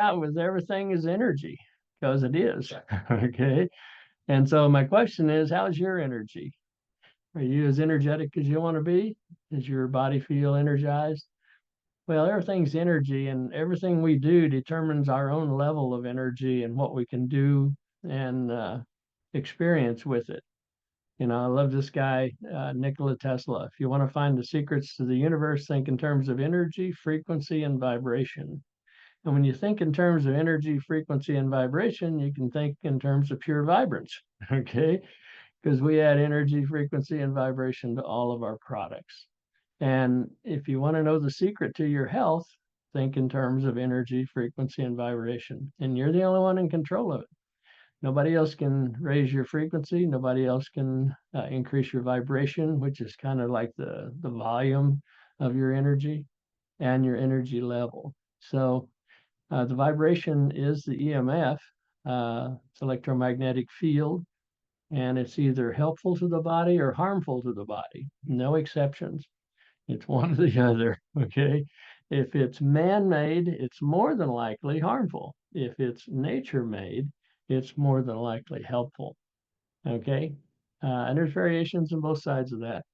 out with everything is energy, because it is. Okay. And so my question is, how's your energy? Are you as energetic as you want to be? Does your body feel energized? Well, everything's energy, and everything we do determines our own level of energy and what we can do and experience with it. You know, I love this guy, Nikola Tesla. If you want to find the secrets to the universe, think in terms of energy, frequency, and vibration. And when you think in terms of energy, frequency, and vibration, you can think in terms of pure vibrance, okay? Because we add energy, frequency, and vibration to all of our products. And if you want to know the secret to your health, think in terms of energy, frequency, and vibration. And you're the only one in control of it. Nobody else can raise your frequency. Nobody else can increase your vibration, which is kind of like the volume of your energy and your energy level. So the vibration is the EMF, it's electromagnetic field, and it's either helpful to the body or harmful to the body. No exceptions. It's one or the other. Okay. If it's man-made, it's more than likely harmful. If it's nature-made, it's more than likely helpful. Okay. And there's variations on both sides of that.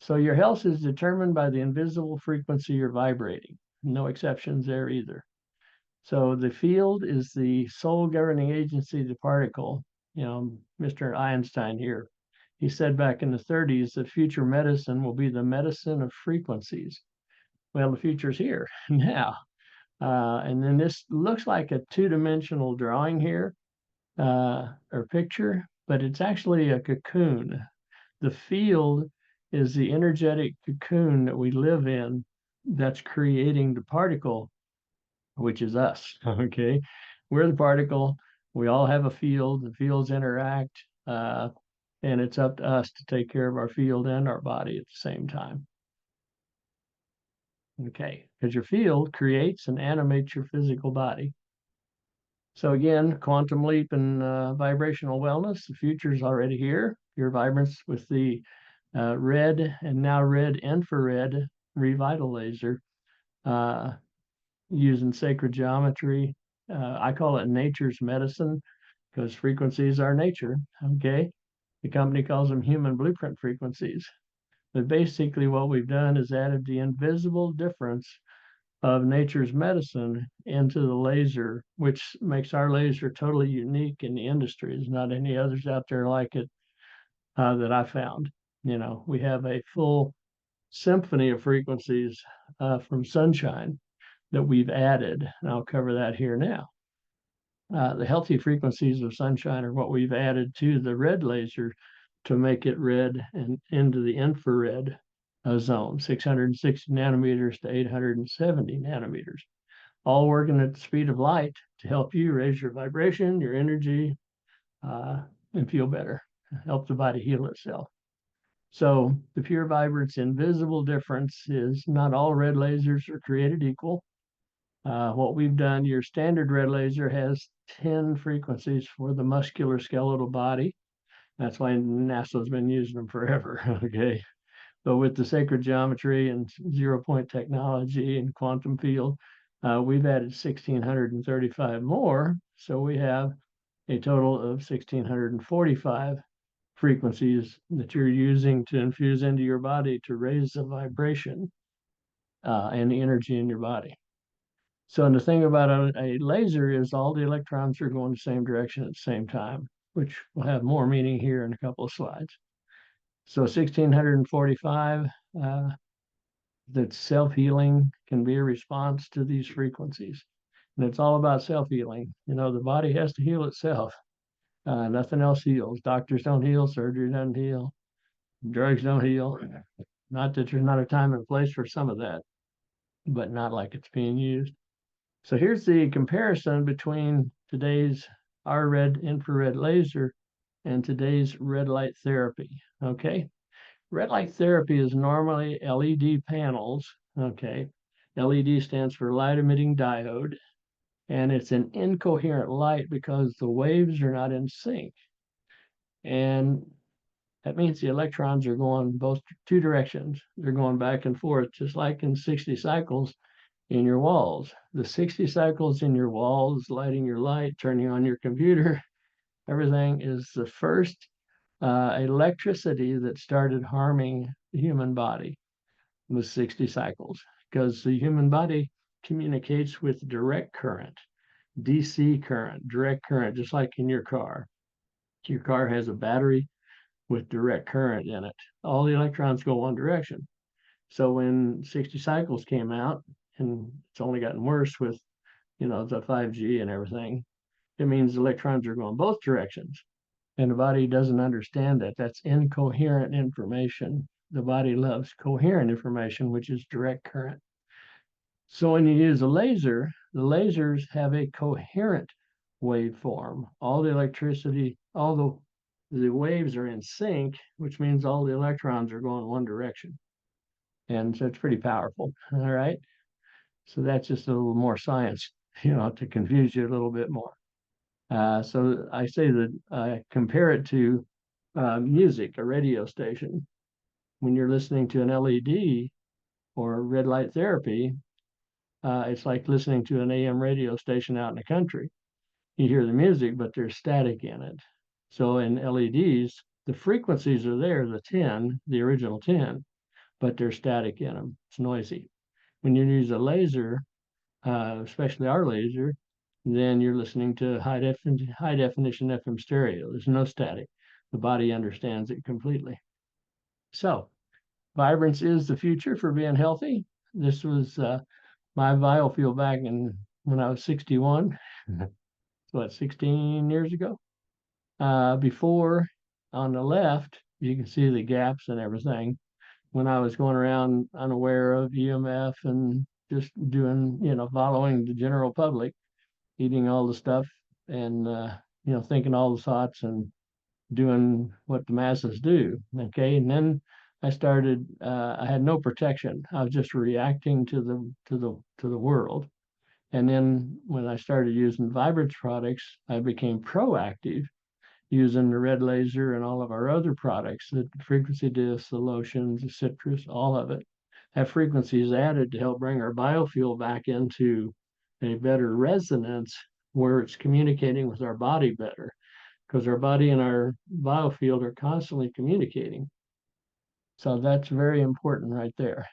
So your health is determined by the invisible frequency you're vibrating. No exceptions there either. So the field is the sole governing agency of the particle. You know, Mr. Einstein here, he said back in the 30s that future medicine will be the medicine of frequencies. Well, the future's here now. And then this looks like a two-dimensional drawing here, or picture, but it's actually a cocoon. The field is the energetic cocoon that we live in that's creating the particle, which is us. Okay. We're the particle. We all have a field. The fields interact. And it's up to us to take care of our field and our body at the same time. Okay. Because your field creates and animates your physical body. So again, quantum leap and vibrational wellness, the future's already here. Your vibrance with the red and now red infrared ReVitalAzer, using sacred geometry. I call it nature's medicine because frequencies are nature. Okay. The company calls them human blueprint frequencies. But basically, what we've done is added the invisible difference of nature's medicine into the laser, which makes our laser totally unique in the industry. There's not any others out there like it that I found. You know, we have a full symphony of frequencies from sunshine that we've added, and I'll cover that here now. The healthy frequencies of sunshine are what we've added to the red laser to make it red and into the infrared zone, 660 nanometers to 870 nanometers, all working at the speed of light to help you raise your vibration, your energy, and feel better, help the body heal itself. So the pure vibrance invisible difference is not all red lasers are created equal. What we've done, your standard red laser has 10 frequencies for the muscular skeletal body. That's why NASA's been using them forever, okay? But with the sacred geometry and zero-point technology and quantum field, we've added 1,635 more. So we have a total of 1,645 frequencies that you're using to infuse into your body to raise the vibration and the energy in your body. So the thing about a laser is all the electrons are going the same direction at the same time, which will have more meaning here in a couple of slides. So 1,645, that self-healing can be a response to these frequencies. And it's all about self-healing. You know, the body has to heal itself. Nothing else heals. Doctors don't heal, surgery doesn't heal, drugs don't heal. Not that there's not a time and place for some of that, but not like it's being used. So here's the comparison between today's red infrared laser and today's red light therapy. Okay. Red light therapy is normally LED panels. Okay. LED stands for light emitting diode, and it's an incoherent light because the waves are not in sync. And that means the electrons are going both two directions. They're going back and forth, just like in 60 cycles. in your walls. The 60 cycles in your walls, lighting your light, turning on your computer, everything is the first electricity that started harming the human body was 60 cycles, because the human body communicates with direct current, DC current, direct current, just like in your car. Your car has a battery with direct current in it. All the electrons go one direction. So when 60 cycles came out, and it's only gotten worse with, the 5G and everything, it means electrons are going both directions. And the body doesn't understand that. That's incoherent information. The body loves coherent information, which is direct current. So when you use a laser, the lasers have a coherent waveform. All the electricity, all the waves are in sync, which means all the electrons are going one direction. And so it's pretty powerful. All right. So that's just a little more science, to confuse you a little bit more. So I say that I compare it to music, a radio station. When you're listening to an LED or red light therapy, it's like listening to an AM radio station out in the country. You hear the music, but there's static in it. So in LEDs, the frequencies are there, the original 10, but there's static in them. It's noisy. When you use a laser, especially our laser, then you're listening to high definition FM stereo. There's no static. The body understands it completely. So vibrance is the future for being healthy. This was my biofuel back when I was 61, what, 16 years ago? Before, on the left, you can see the gaps and everything. When I was going around unaware of EMF and just doing, following the general public, eating all the stuff and, thinking all the thoughts and doing what the masses do. Okay. And then I had no protection. I was just reacting to the world. And then when I started using Vibrance products, I became proactive using the red laser and all of our other products, the frequency discs, the lotions, the citrus, all of it. That frequency is added to help bring our biofuel back into a better resonance where it's communicating with our body better, because our body and our biofield are constantly communicating. So that's very important right there.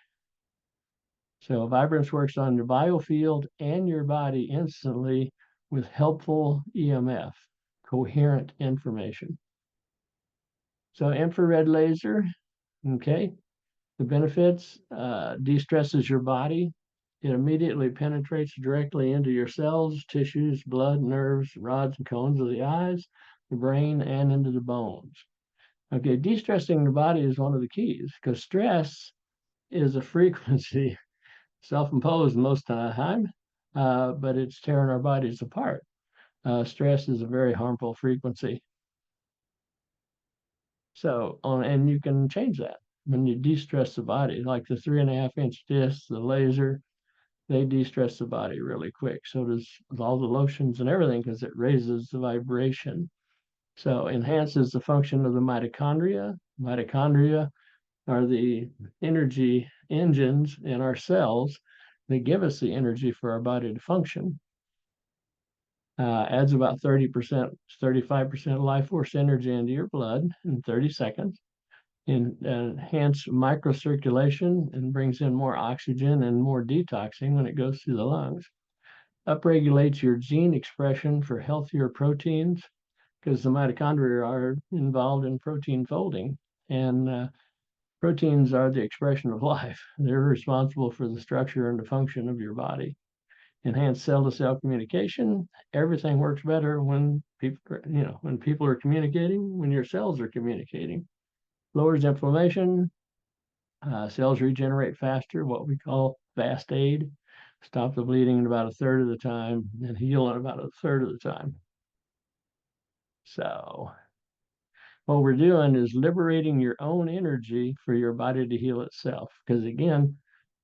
So Vibrance works on your biofield and your body instantly with helpful EMF, coherent information. So infrared laser, okay, the benefits, de-stresses your body. It immediately penetrates directly into your cells, tissues, blood, nerves, rods and cones of the eyes, the brain, and into the bones. Okay, de-stressing the body is one of the keys, because stress is a frequency, self-imposed most of the time, but it's tearing our bodies apart. Stress is a very harmful frequency. So and you can change that when you de-stress the body, like the 3.5-inch disc, the laser, they de-stress the body really quick. So does all the lotions and everything, because it raises the vibration. So enhances the function of the mitochondria. Mitochondria are the energy engines in our cells that give us the energy for our body to function. Adds about 30%, 35% life force energy into your blood in 30 seconds. Enhance microcirculation and brings in more oxygen and more detoxing when it goes through the lungs. Upregulates your gene expression for healthier proteins, because the mitochondria are involved in protein folding, and proteins are the expression of life. They're responsible for the structure and the function of your body. Enhance cell-to-cell communication. Everything works better when people are communicating, when your cells are communicating. Lowers inflammation. Cells regenerate faster, what we call fast aid. Stop the bleeding in about a third of the time and heal in about a third of the time. So what we're doing is liberating your own energy for your body to heal itself. Because again,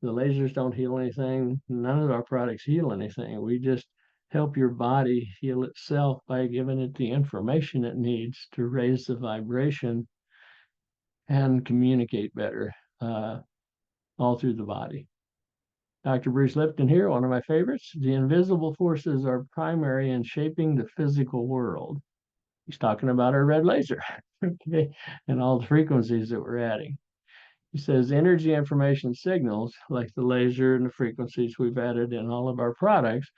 the lasers don't heal anything. None of our products heal anything. We just help your body heal itself by giving it the information it needs to raise the vibration and communicate better all through the body. Dr. Bruce Lipton here, one of my favorites. The invisible forces are primary in shaping the physical world. He's talking about our red laser, okay, and all the frequencies that we're adding. He says energy information signals, like the laser and the frequencies we've added in all of our products,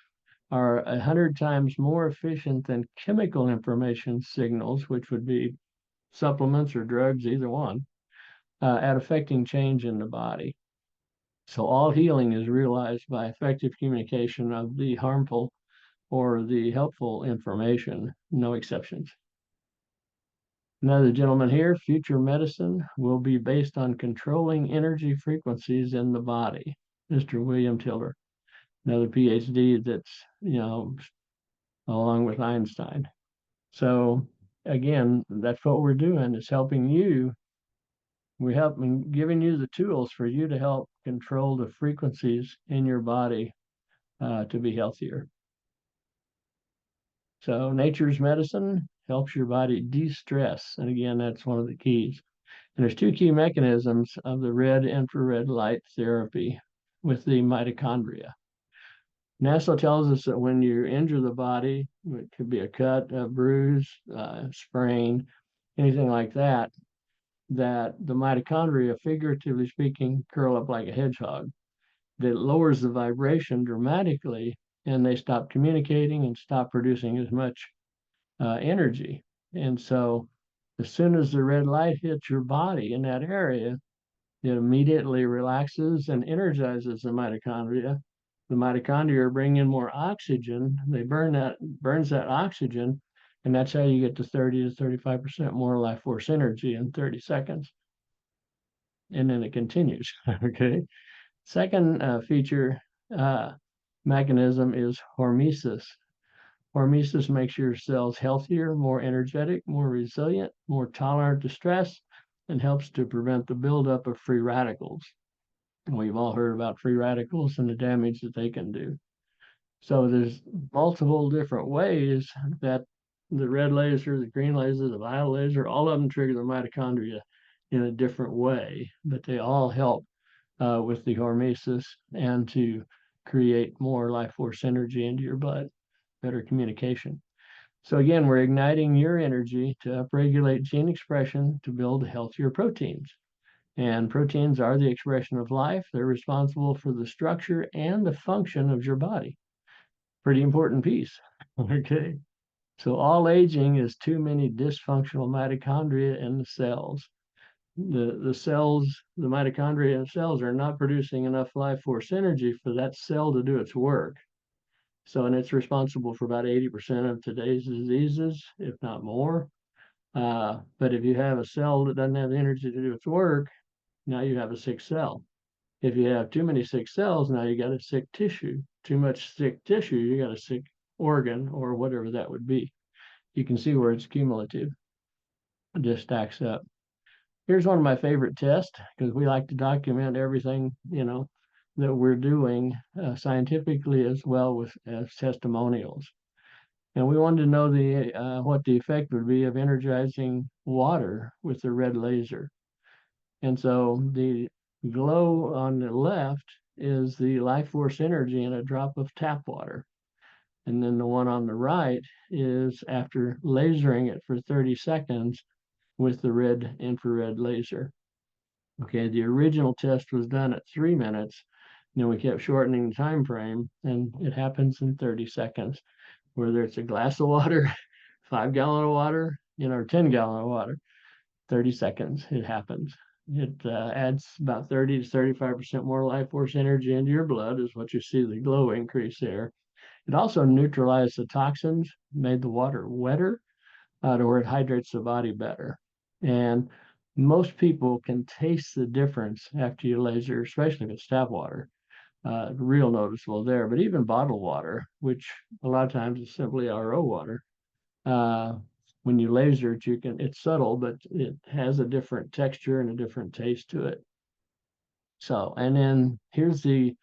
are 100 times more efficient than chemical information signals, which would be supplements or drugs, either one, at affecting change in the body. So all healing is realized by effective communication of the harmful or the helpful information, no exceptions. Another gentleman here, future medicine will be based on controlling energy frequencies in the body. Mr. William Tiller, another PhD that's, along with Einstein. So again, that's what we're doing, is helping you. We help in giving you the tools for you to help control the frequencies in your body to be healthier. So nature's medicine helps your body de-stress. And again, that's one of the keys. And there's two key mechanisms of the red infrared light therapy with the mitochondria. NASA tells us that when you injure the body, it could be a cut, a bruise, sprain, anything like that, that the mitochondria, figuratively speaking, curl up like a hedgehog. That lowers the vibration dramatically, and they stop communicating and stop producing as much energy. And so as soon as the red light hits your body in that area, it immediately relaxes and energizes the mitochondria. The mitochondria bring in more oxygen. They burns that oxygen, and that's how you get to 30 to 35% more life force energy in 30 seconds. And then it continues. Okay. Second feature mechanism is hormesis. Hormesis makes your cells healthier, more energetic, more resilient, more tolerant to stress, and helps to prevent the buildup of free radicals. We've all heard about free radicals and the damage that they can do. So there's multiple different ways that the red laser, the green laser, the violet laser, all of them trigger the mitochondria in a different way, but they all help with the hormesis and to create more life force energy into your blood, better communication. So again, we're igniting your energy to upregulate gene expression to build healthier proteins. And proteins are the expression of life. They're responsible for the structure and the function of your body. Pretty important piece. Okay. So all aging is too many dysfunctional mitochondria in the cells. The cells, the mitochondria cells are not producing enough life force energy for that cell to do its work. So, and it's responsible for about 80% of today's diseases, if not more. But if you have a cell that doesn't have the energy to do its work, now you have a sick cell. If you have too many sick cells, now you got a sick tissue. Too much sick tissue, you got a sick organ or whatever that would be. You can see where it's cumulative. It just stacks up. Here's one of my favorite tests, because we like to document everything, that we're doing scientifically as well as testimonials. And we wanted to know what the effect would be of energizing water with the red laser. And so the glow on the left is the life force energy in a drop of tap water. And then the one on the right is after lasering it for 30 seconds with the red infrared laser. Okay, the original test was done at 3 minutes. Then we kept shortening the time frame, and it happens in 30 seconds. Whether it's a glass of water, 5-gallon of water, or 10-gallon of water, 30 seconds, it happens. It adds about 30 to 35% more life force energy into your blood, is what you see the glow increase there. It also neutralized the toxins, made the water wetter, to where it hydrates the body better. And most people can taste the difference after you laser, especially if it's tap water. Real noticeable there. But even bottled water, which a lot of times is simply RO water, when you laser it, it's subtle, but it has a different texture and a different taste to it. So, and then here's the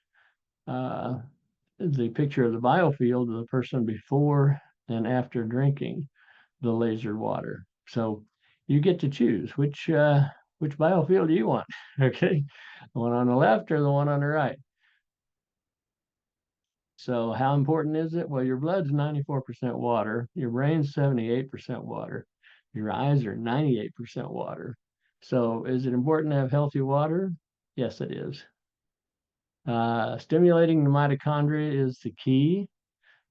picture of the biofield of the person before and after drinking the laser water. So you get to choose which biofield do you want. Okay, the one on the left or the one on the right. So how important is it? Well, your blood's 94% water, your brain's 78% water, your eyes are 98% water. So is it important to have healthy water? Yes, it is. Stimulating the mitochondria is the key.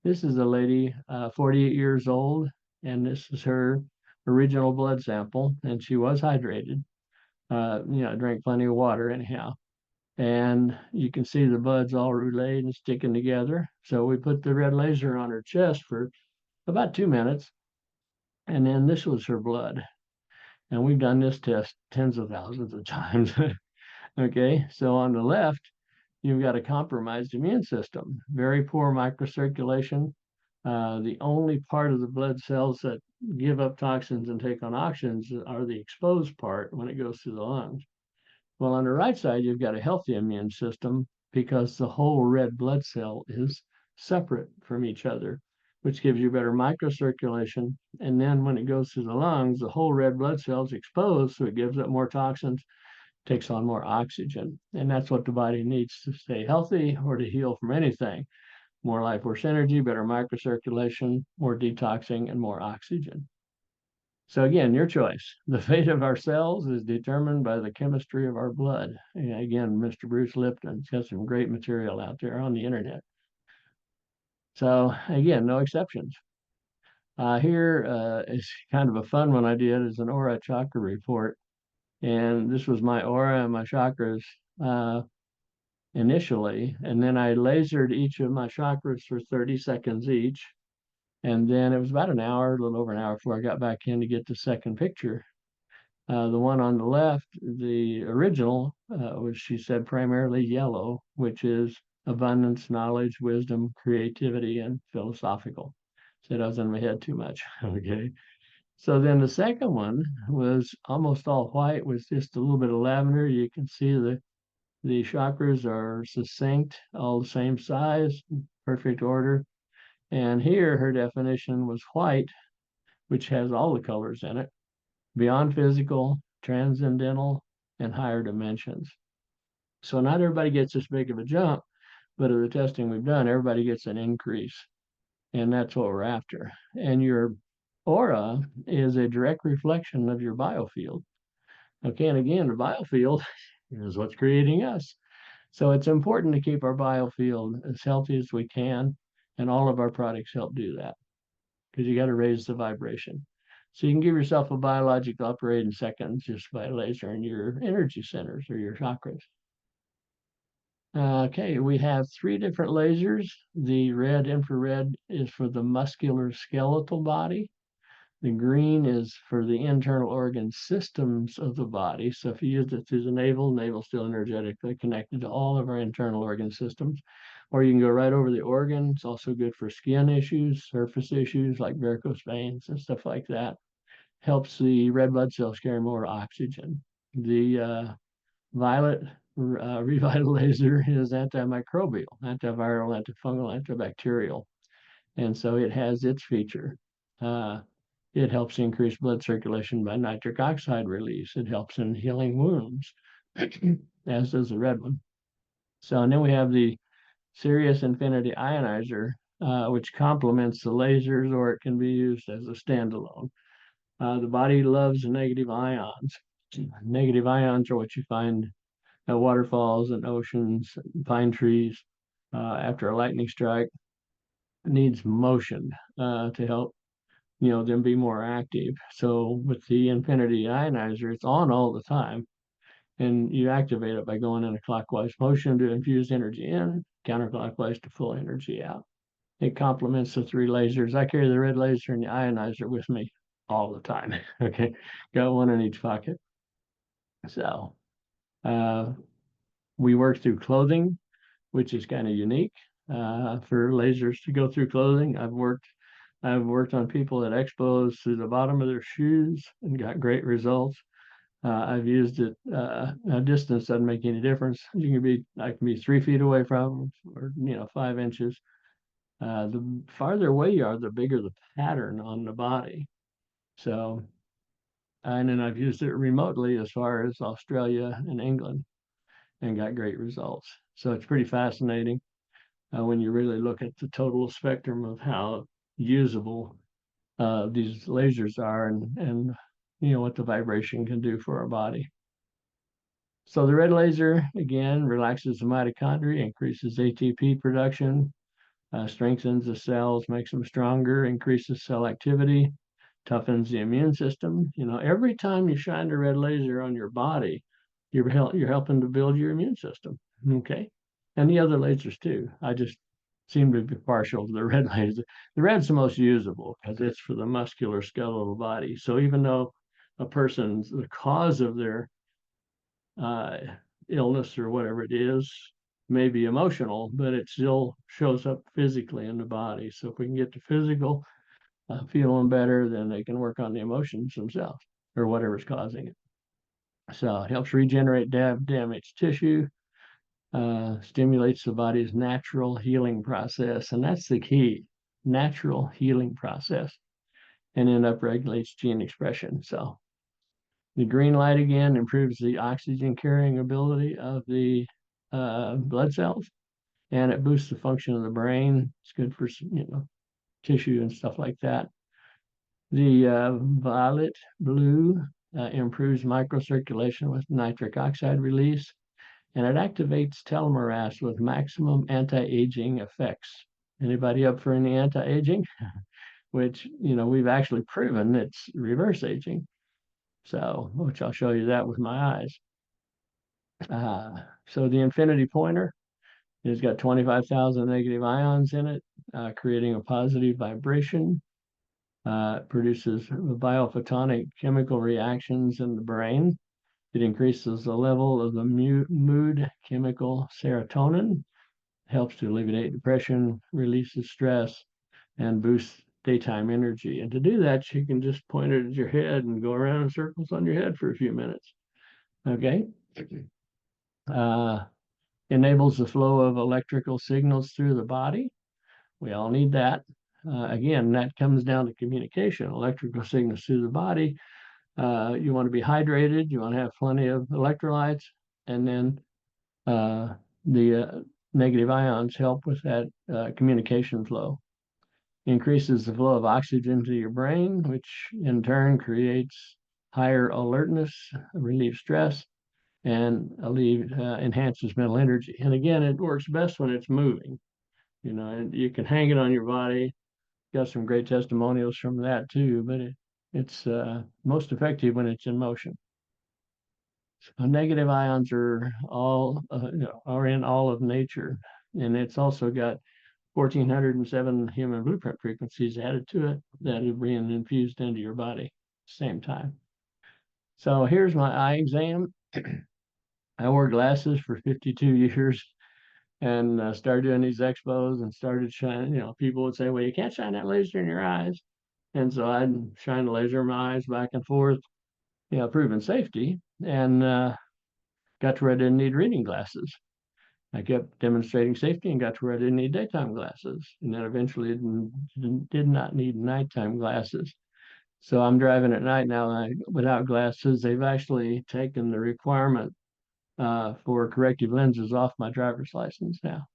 This is a lady, 48 years old, and this is her original blood sample, and she was hydrated. Drank plenty of water anyhow. And you can see the buds all relayed and sticking together. So we put the red laser on her chest for about 2 minutes, and then this was her blood. And we've done this test tens of thousands of times. Okay, so on the left, you've got a compromised immune system, very poor microcirculation. The only part of the blood cells that give up toxins and take on oxygens are the exposed part when it goes through the lungs. Well, on the right side, you've got a healthy immune system because the whole red blood cell is separate from each other, which gives you better microcirculation. And then when it goes through the lungs, the whole red blood cell is exposed, so it gives up more toxins, takes on more oxygen. And that's what the body needs to stay healthy or to heal from anything. More life force energy, better microcirculation, more detoxing, and more oxygen. So again, your choice. The fate of our cells is determined by the chemistry of our blood. And again, Mr. Bruce Lipton's got some great material out there on the internet. So again, no exceptions. Here is kind of a fun one I did is an aura chakra report. And this was my aura and my chakras initially. And then I lasered each of my chakras for 30 seconds each. And then it was about an hour, a little over an hour before I got back in to get the second picture. The one on the left, the original, was, she said, primarily yellow, which is abundance, knowledge, wisdom, creativity, and philosophical. Said I was in my head too much. Okay. So then the second one was almost all white with just a little bit of lavender. You can see the chakras are succinct, all the same size, perfect order. And here her definition was white, which has all the colors in it, beyond physical, transcendental, and higher dimensions. So not everybody gets this big of a jump, but of the testing we've done, everybody gets an increase. And that's what we're after. And your aura is a direct reflection of your biofield. Okay, and again, the biofield is what's creating us. So it's important to keep our biofield as healthy as we can, and all of our products help do that because you got to raise the vibration. So you can give yourself a biological upgrade in seconds just by lasering your energy centers or your chakras. Okay, we have 3 different lasers. The red infrared is for the muscular skeletal body. The green is for the internal organ systems of the body. So if you use it through the navel still energetically connected to all of our internal organ systems. Or you can go right over the organ. It's also good for skin issues, surface issues like varicose veins and stuff like that. Helps the red blood cells carry more oxygen. The violet ReVitalAzer is antimicrobial, antiviral, antifungal, antibacterial. And so it has its feature. It helps increase blood circulation by nitric oxide release. It helps in healing wounds, as does the red one. So, and then we have the Sirius Infinity Ionizer, which complements the lasers, or it can be used as a standalone. The body loves negative ions. Negative ions are what you find at waterfalls and oceans, and pine trees. After a lightning strike, it needs motion to help them be more active. So with the Infinity Ionizer, it's on all the time, and you activate it by going in a clockwise motion to infuse energy in, counterclockwise to pull energy out. It complements the 3 lasers. I carry the red laser and the ionizer with me all the time. Okay, got one in each pocket. So we work through clothing, which is kind of unique for lasers to go through clothing. I've worked on people at expos through the bottom of their shoes and got great results. I've used it. Distance doesn't make any difference. I can be 3 feet away from, or 5 inches. The farther away you are, the bigger the pattern on the body. So, and then I've used it remotely as far as Australia and England, and got great results. So it's pretty fascinating. when you really look at the total spectrum of how usable these lasers are, and what the vibration can do for our body. So the red laser, again, relaxes the mitochondria, increases ATP production, strengthens the cells, makes them stronger, increases cell activity, toughens the immune system. Every time you shine the red laser on your body, you're helping to build your immune system. Okay, and the other lasers too. I just seem to be partial to the red laser. The red's the most usable because it's for the muscular skeletal body. So even though a person's the cause of their uh, illness or whatever it is may be emotional, but it still shows up physically in the body. So if we can get the physical feeling better, then they can work on the emotions themselves or whatever's causing it. So it helps regenerate damaged tissue, stimulates the body's natural healing process, and that's the key, natural healing process, and then upregulates gene expression. So the green light again improves the oxygen carrying ability of the blood cells, and it boosts the function of the brain. It's good for tissue and stuff like that. The violet blue improves microcirculation with nitric oxide release, and it activates telomerase with maximum anti-aging effects. Anybody up for any anti-aging? Which, we've actually proven it's reverse aging. So, which I'll show you that with my eyes. So the infinity pointer has got 25,000 negative ions in it, creating a positive vibration. It produces biophotonic chemical reactions in the brain. It increases the level of the mood chemical serotonin, helps to alleviate depression, releases stress, and boosts daytime energy. And to do that, you can just point it at your head and go around in circles on your head for a few minutes. Okay. Enables the flow of electrical signals through the body. We all need that. Again, that comes down to communication, electrical signals through the body. You want to be hydrated, you want to have plenty of electrolytes, and then the negative ions help with that communication flow. Increases the flow of oxygen to your brain, which in turn creates higher alertness, relieves stress, and enhances mental energy. And again, it works best when it's moving. And you can hang it on your body. Got some great testimonials from that too, but it's most effective when it's in motion. So negative ions are are in all of nature, and it's also got 1,407 human blueprint frequencies added to it that are being infused into your body at the same time. So here's my eye exam. I wore glasses for 52 years and started doing these expos and started shining. People would say, well, you can't shine that laser in your eyes. And so I'd shine the laser in my eyes back and forth, proving safety, and got to where I didn't need reading glasses. I kept demonstrating safety and got to where I didn't need daytime glasses, and then eventually did not need nighttime glasses. So I'm driving at night now without glasses. They've actually taken the requirement for corrective lenses off my driver's license now.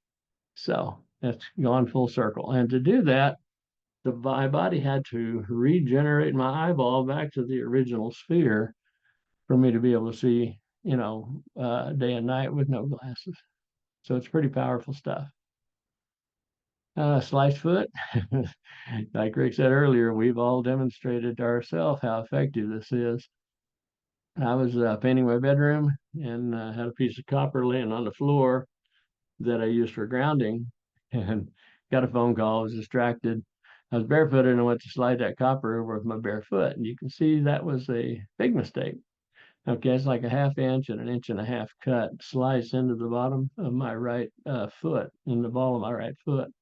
So that's gone full circle. And to do that, my body had to regenerate my eyeball back to the original sphere for me to be able to see, day and night with no glasses. So it's pretty powerful stuff. Sliced foot, like Rick said earlier, we've all demonstrated to ourselves how effective this is. I was painting my bedroom and had a piece of copper laying on the floor that I used for grounding, and got a phone call. I was distracted. I was barefooted and I went to slide that copper over with my bare foot. And you can see that was a big mistake. Okay, it's like a 1/2 inch and 1.5 inch cut slice into the bottom of my right foot, in the ball of my right foot.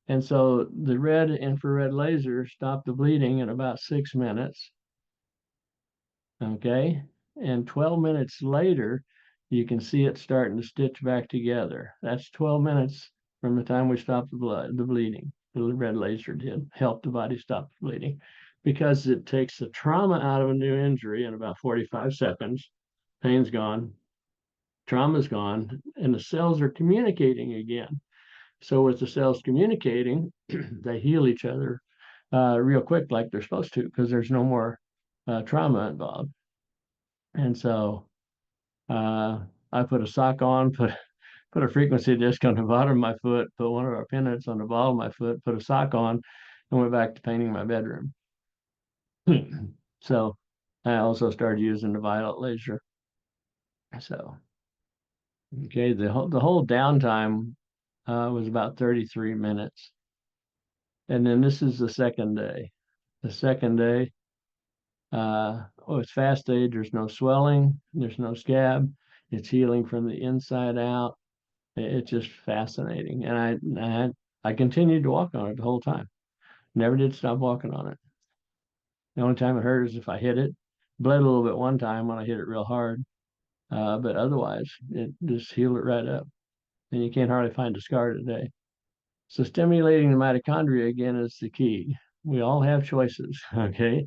And so the red infrared laser stopped the bleeding in about 6 minutes. Okay, and 12 minutes later, you can see it starting to stitch back together. That's 12 minutes from the time we stopped the bleeding. The red laser did help the body stop the bleeding because it takes the trauma out of a new injury in about 45 seconds. Pain's gone, trauma's gone, and the cells are communicating again. So with the cells communicating, they heal each other real quick, like they're supposed to, because there's no more trauma involved. And so I put a sock on, put a frequency disc on the bottom of my foot, put one of our pennants on the ball of my foot, put a sock on, and went back to painting my bedroom. So I also started using the ReVitalAzer. So okay, the whole downtime was about 33 minutes. And then this is the second day. The second day, it's fast stage. There's no swelling. There's no scab. It's healing from the inside out. It's just fascinating. And I continued to walk on it the whole time. Never did stop walking on it. The only time it hurt is if I hit it. Bled a little bit one time when I hit it real hard. But otherwise, it just healed it right up. And you can't hardly find a scar today. So stimulating the mitochondria again is the key. We all have choices, okay?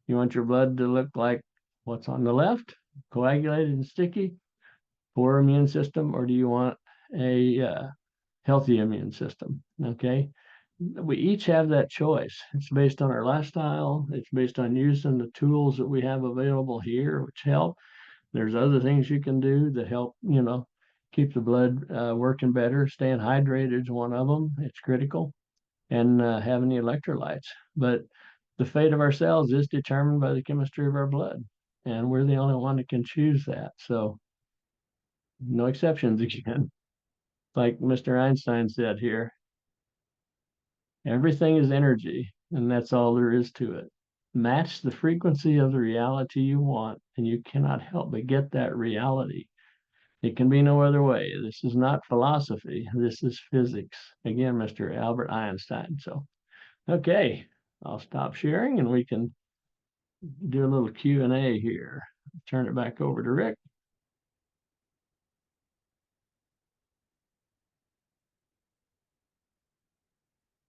You want your blood to look like what's on the left, coagulated and sticky, poor immune system, or do you want a healthy immune system, okay? We each have that choice. It's based on our lifestyle. It's based on using the tools that we have available here, which help. There's other things you can do that help, keep the blood working better. Staying hydrated is one of them. It's critical. And having the electrolytes. But the fate of our cells is determined by the chemistry of our blood. And we're the only one that can choose that. So no exceptions again. Like Mr. Einstein said here, everything is energy, and that's all there is to it. Match the frequency of the reality you want, and you cannot help but get that reality. It can be no other way. This is not philosophy. This is physics. Again, Mr. Albert Einstein. So, okay, I'll stop sharing and we can do a little Q&A here. Turn it back over to Rick.